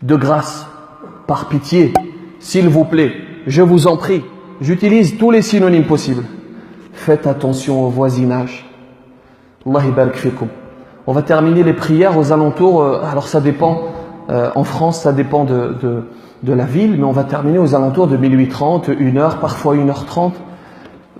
De grâce, par pitié, s'il vous plaît, je vous en prie, j'utilise tous les synonymes possibles. Faites attention au voisinage. Allah barik fikum. On va terminer les prières aux alentours, alors ça dépend, en France ça dépend de la ville, mais on va terminer aux alentours de 18h30, 1h, parfois 1h30.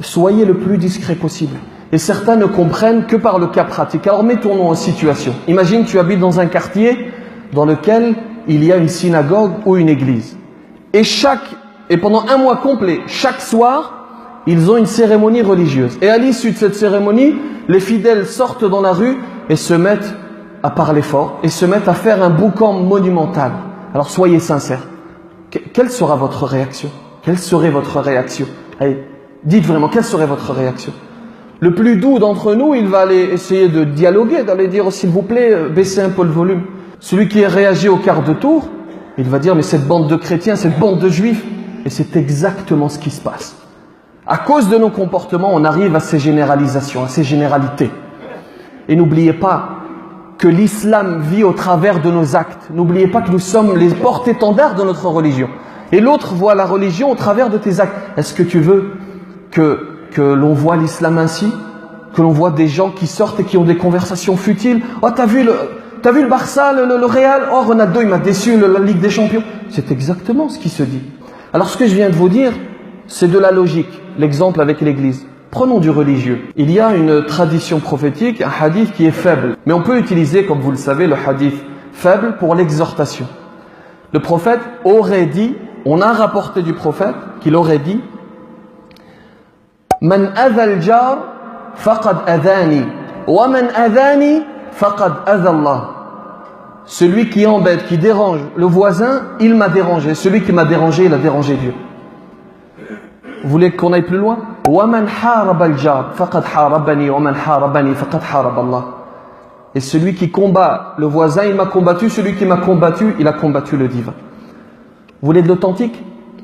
Soyez le plus discret possible. Et certains ne comprennent que par le cas pratique. Alors mettons-nous en situation. Imagine tu habites dans un quartier dans lequel il y a une synagogue ou une église. Et pendant un mois complet, chaque soir, ils ont une cérémonie religieuse. Et à l'issue de cette cérémonie, les fidèles sortent dans la rue et se mettent à parler fort et se mettent à faire un boucan monumental. Alors soyez sincères. Quelle sera votre réaction? Quelle serait votre réaction? Allez, dites vraiment, quelle serait votre réaction? Le plus doux d'entre nous, il va aller essayer de dialoguer, d'aller dire s'il vous plaît, baissez un peu le volume. Celui qui est réagi au quart de tour, il va dire mais cette bande de chrétiens, cette bande de juifs. Et c'est exactement ce qui se passe. À cause de nos comportements, on arrive à ces généralisations, à ces généralités. Et n'oubliez pas que l'islam vit au travers de nos actes. N'oubliez pas que nous sommes les porte-étendards de notre religion. Et l'autre voit la religion au travers de tes actes. Est-ce que tu veux que l'on voit l'islam ainsi? Que l'on voit des gens qui sortent et qui ont des conversations futiles? Oh, t'as vu le Barça, le Real? Oh, Ronaldo, il m'a déçu, la Ligue des Champions. C'est exactement ce qui se dit. Alors ce que je viens de vous dire, c'est de la logique. L'exemple avec l'église. Prenons du religieux. Il y a une tradition prophétique, un hadith qui est faible. Mais on peut utiliser, comme vous le savez, le hadith faible pour l'exhortation. Le prophète aurait dit, on a rapporté du prophète qu'il aurait dit « Man adha al-jar faqad adhani, wa man adhani faqad adha Allah » Celui qui embête, qui dérange le voisin, il m'a dérangé. Celui qui m'a dérangé, il a dérangé Dieu. Vous voulez qu'on aille plus loin? Et celui qui combat le voisin, il m'a combattu. Celui qui m'a combattu, il a combattu le divin. Vous voulez de l'authentique?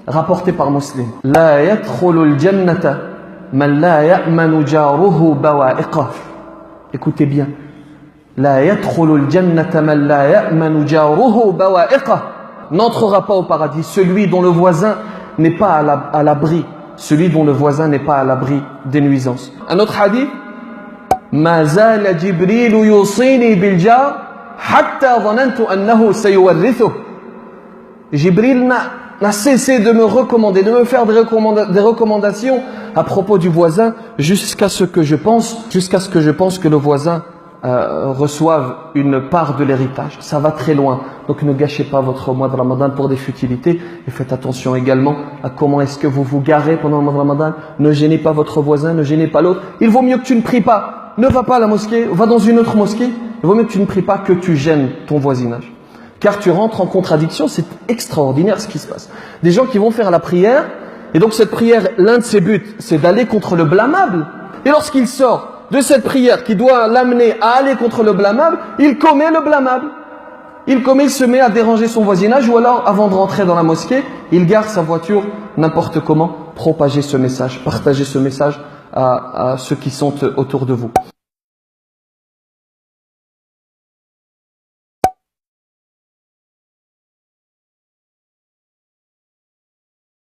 Rapporté par Muslim. La yadkhulul jannata man la ya'manu jaruhu bawa'iqah. Écoutez bien. La yadkhulul jannata man la ya'manu jaruhu bawa'iqah. N'entrera pas au paradis celui dont le voisin n'est pas à l'abri. Celui dont le voisin n'est pas à l'abri des nuisances. Un autre hadith. Ma zala Jibril yusini bil jar hatta dhanantu annahu sayuwarrithuh. Jibril n'a cessé de me recommander, de me faire des recommandations à propos du voisin jusqu'à ce que je pense que le voisin reçoive une part de l'héritage. Ça va très loin. Donc ne gâchez pas votre mois de Ramadan pour des futilités et faites attention également à comment est-ce que vous vous garez pendant le mois de Ramadan. Ne gênez pas votre voisin, ne gênez pas l'autre. Il vaut mieux que tu ne pries pas. Ne va pas à la mosquée, va dans une autre mosquée. Il vaut mieux que tu ne pries pas que tu gênes ton voisinage. Car tu rentres en contradiction, c'est extraordinaire ce qui se passe. Des gens qui vont faire la prière, et donc cette prière, l'un de ses buts, c'est d'aller contre le blâmable. Et lorsqu'il sort de cette prière qui doit l'amener à aller contre le blâmable, il commet le blâmable. Il se met à déranger son voisinage, ou alors, avant de rentrer dans la mosquée, il gare sa voiture n'importe comment. Propagez ce message, partagez ce message à ceux qui sont autour de vous.